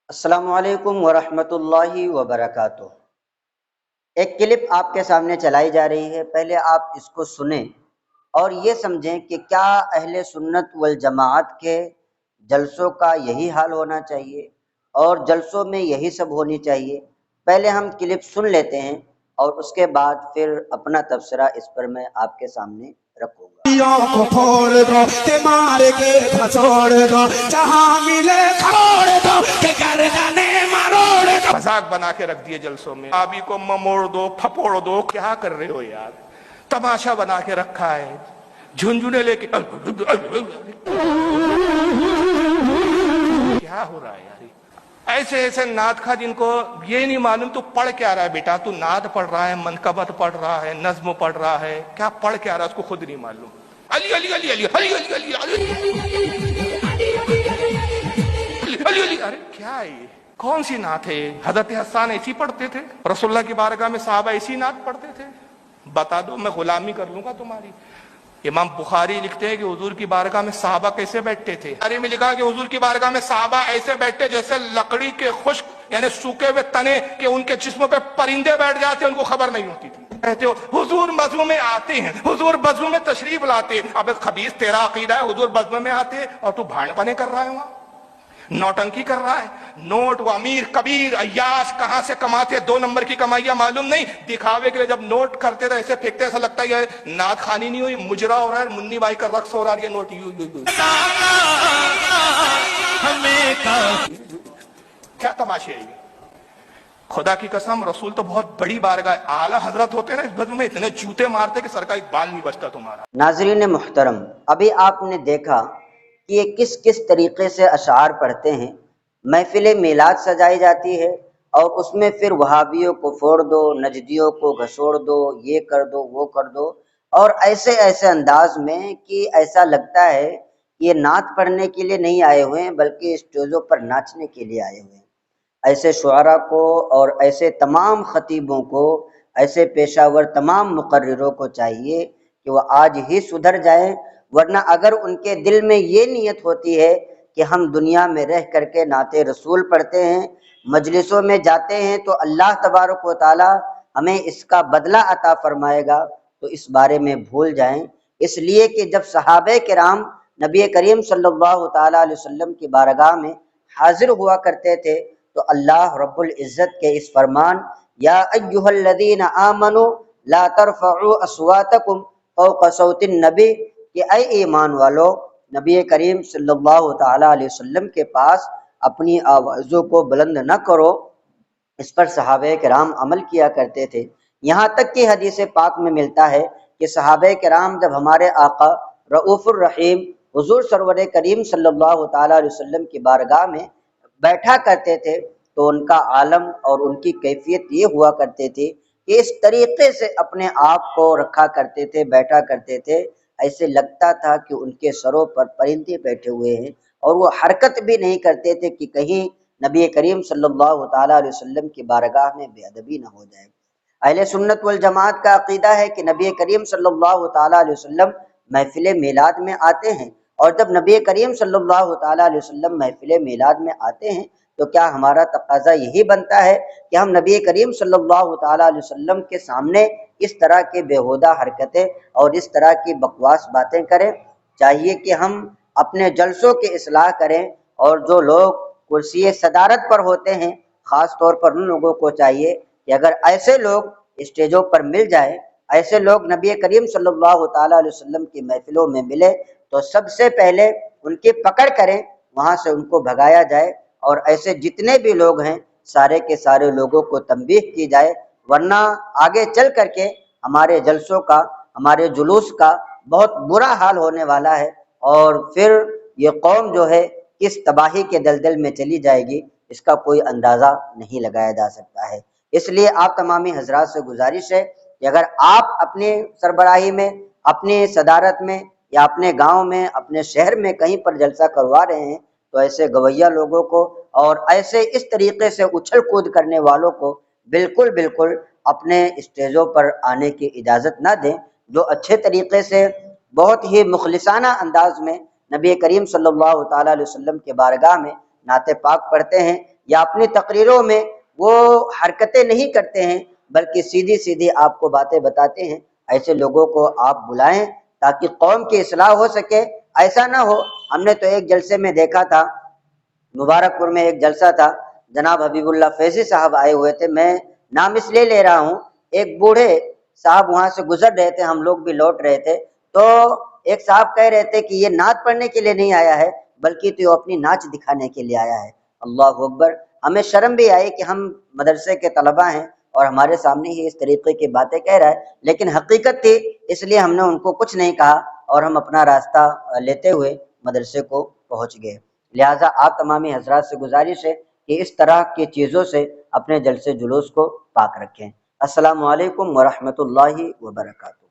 السلام علیکم ورحمۃ اللہ وبرکاتہ۔ ایک کلپ آپ کے سامنے چلائی جا رہی ہے، پہلے آپ اس کو سنیں اور یہ سمجھیں کہ کیا اہل سنت والجماعت کے جلسوں کا یہی حال ہونا چاہیے اور جلسوں میں یہی سب ہونی چاہیے۔ پہلے ہم کلپ سن لیتے ہیں اور اس کے بعد پھر اپنا تبصرہ اس پر میں آپ کے سامنے رکھوں گا۔ کو پھوڑ دو کہ مار کے پھسوڑ دو، جہاں ملے کھوڑ دو کہ گردنے مروڑ دو۔ مذاق بنا کے رکھ دیے جلسوں میں، آبی کو مموڑ دو پھپوڑ دو۔ کیا کر رہے ہو یار؟ تماشا بنا کے رکھا ہے، جھنجھنے لے کے کیا ہو رہا ہے یار؟ ایسے ایسے نعت خواہ جن کو یہ نہیں معلوم تو پڑھ کیا رہا ہے بیٹا، تو نعت پڑھ رہا ہے، منقبت پڑھ رہا ہے، نظم پڑھ رہا ہے، کیا پڑھ کیا رہا ہے اس کو خود نہیں معلوم۔ علی علی علی علی علی علی علی علی علی، ارے کیا ہے یہ؟ کون سی نعت ہے؟ حضرت حسان ایسی پڑھتے تھے؟ رسول اللہ کی بارگاہ میں صحابہ ایسی نعت پڑھتے تھے؟ بتا دو، میں غلامی کر لوں گا تمہاری۔ امام بخاری لکھتے ہیں کہ حضور کی بارگاہ میں صحابہ کیسے بیٹھتے تھے؟ بخاری میں لکھا کہ حضور کی بارگاہ میں صحابہ ایسے بیٹھتے جیسے لکڑی کے خشک یعنی سوکھے ہوئے تنے کہ ان کے جسموں پہ پرندے بیٹھ جاتے، ان کو خبر نہیں ہوتی تھی۔ کہتے ہو حضور بزم میں آتے ہیں، حضور بزم میں تشریف لاتے۔ اب خبیث تیرا عقیدہ ہے حضور بزم میں آتے اور تو بھاڑ پنے کر رہا ہے، وہاں نوٹنکی کر رہا ہے۔ نوٹ و امیر کبیر عیاش کہاں سے کماتے، 2 نمبر کی کمائیاں معلوم نہیں، دکھاوے کے لیے جب نوٹ کرتے تھے ایسے پھینکتے، ایسا لگتا ہے یہ نعت خوانی نہیں ہوئی، مجرا ہو رہا ہے، منی بائی کا رقص ہو رہا ہے، یہ نوٹ یوں یوں یوں۔ کیا تماشے ہے یہ؟ خدا کی قسم رسول تو بہت بڑی بارگاہ اعلیٰ حضرت ہوتے ہیں نا، اس بدم میں اتنے جوتے مارتے کہ سر کا ایک بال نہیں بچتا تمہارا۔ ناظرین محترم، ابھی آپ نے دیکھا کہ یہ کس کس طریقے سے اشعار پڑھتے ہیں۔ محفل میلاد سجائی جاتی ہے اور اس میں پھر وہابیوں کو پھوڑ دو، نجدیوں کو گھسوڑ دو، یہ کر دو وہ کر دو، اور ایسے ایسے انداز میں کہ ایسا لگتا ہے کہ یہ نعت پڑھنے کے لیے نہیں آئے ہوئے ہیں بلکہ اسٹیجوں پر ناچنے کے لیے آئے ہوئے ہیں۔ ایسے شعراء کو اور ایسے تمام خطیبوں کو، ایسے پیشہ ور تمام مقرروں کو چاہیے کہ وہ آج ہی سدھر جائیں، ورنہ اگر ان کے دل میں یہ نیت ہوتی ہے کہ ہم دنیا میں رہ کر کے نعت رسول پڑھتے ہیں، مجلسوں میں جاتے ہیں تو اللہ تبارک و تعالی ہمیں اس کا بدلہ عطا فرمائے گا، تو اس بارے میں بھول جائیں۔ اس لیے کہ جب صحابہ کرام نبی کریم صلی اللہ تعالی علیہ وسلم کی بارگاہ میں حاضر ہوا کرتے تھے تو اللہ رب العزت کے اس فرمان یا ایھا الذین آمنوا لا ترفعوا اصواتکم فوق صوت النبی، کہ اے ایمان والو نبی کریم صلی اللہ تعالی علیہ وسلم کے پاس اپنی آوازوں کو بلند نہ کرو۔ اس پر صحابہ کرام عمل کیا کرتے تھے، یہاں تک کہ حدیث پاک میں ملتا ہے کہ صحابہ کرام جب ہمارے آقا رؤوف الرحیم حضور سرور کریم صلی اللہ تعالی علیہ وسلم کی بارگاہ میں بیٹھا کرتے تھے تو ان کا عالم اور ان کی کیفیت یہ ہوا کرتے تھے کہ اس طریقے سے اپنے آپ کو رکھا کرتے تھے، بیٹھا کرتے تھے، ایسے لگتا تھا کہ ان کے سروں پر پرندے بیٹھے ہوئے ہیں، اور وہ حرکت بھی نہیں کرتے تھے کہ کہیں نبی کریم صلی اللہ تعالیٰ علیہ وسلم کی بارگاہ میں بے ادبی نہ ہو جائے۔ اہل سنت والجماعت کا عقیدہ ہے کہ نبی کریم صلی اللہ تعالیٰ علیہ وسلم محفل میلاد میں آتے ہیں، اور جب نبی کریم صلی اللہ تعالیٰ علیہ وسلم محفل میلاد میں آتے ہیں تو کیا ہمارا تقاضا یہی بنتا ہے کہ ہم نبی کریم صلی اللہ تعالیٰ علیہ وسلم کے سامنے اس طرح کے بیہودہ حرکتیں اور اس طرح کی بکواس باتیں کریں؟ چاہیے کہ ہم اپنے جلسوں کی اصلاح کریں، اور جو لوگ کرسی صدارت پر ہوتے ہیں خاص طور پر ان لوگوں کو چاہیے کہ اگر ایسے لوگ اسٹیجوں پر مل جائیں، ایسے لوگ نبی کریم صلی اللہ تعالیٰ علیہ وسلم کی محفلوں میں ملے تو سب سے پہلے ان کی پکڑ کریں، وہاں سے ان کو بھگایا جائے، اور ایسے جتنے بھی لوگ ہیں سارے کے سارے لوگوں کو تنبیہ کی جائے، ورنہ آگے چل کر کے ہمارے جلسوں کا، ہمارے جلوس کا بہت برا حال ہونے والا ہے، اور پھر یہ قوم جو ہے کس تباہی کے دلدل میں چلی جائے گی اس کا کوئی اندازہ نہیں لگایا جا سکتا ہے۔ اس لیے آپ تمامی حضرات سے گزارش ہے کہ اگر آپ اپنے سربراہی میں، اپنی صدارت میں، یا اپنے گاؤں میں، اپنے شہر میں کہیں پر جلسہ کروا رہے ہیں تو ایسے گویہ لوگوں کو اور ایسے اس طریقے سے اچھل کود کرنے والوں کو بالکل اپنے اسٹیجوں پر آنے کی اجازت نہ دیں۔ جو اچھے طریقے سے بہت ہی مخلصانہ انداز میں نبی کریم صلی اللہ تعالیٰ علیہ وسلم کے بارگاہ میں نعت پاک پڑھتے ہیں، یا اپنی تقریروں میں وہ حرکتیں نہیں کرتے ہیں بلکہ سیدھی سیدھی آپ کو باتیں بتاتے ہیں، ایسے لوگوں کو آپ بلائیں تاکہ قوم کی اصلاح ہو سکے۔ ایسا نہ ہو، ہم نے تو ایک جلسے میں دیکھا تھا، مبارک پور میں ایک جلسہ تھا، جناب حبیب اللہ فیضی صاحب آئے ہوئے تھے، میں نام اس لیے لے رہا ہوں، ایک بوڑھے صاحب وہاں سے گزر رہے تھے، ہم لوگ بھی لوٹ رہے تھے، تو ایک صاحب کہہ رہے تھے کہ یہ نعت پڑھنے کے لیے نہیں آیا ہے بلکہ تو اپنی ناچ دکھانے کے لیے آیا ہے۔ اللہ اکبر! ہمیں شرم بھی آئی کہ ہم مدرسے کے طلباء ہیں اور ہمارے سامنے ہی اس طریقے کی باتیں کہہ رہا ہے، لیکن حقیقت تھی، اس لیے ہم نے ان کو کچھ نہیں کہا اور ہم اپنا راستہ لیتے ہوئے مدرسے کو پہنچ گئے۔ لہٰذا آپ تمامی حضرات سے گزارش ہے کہ اس طرح کی چیزوں سے اپنے جلسے جلوس کو پاک رکھیں۔ السلام علیکم ورحمۃ اللہ وبرکاتہ۔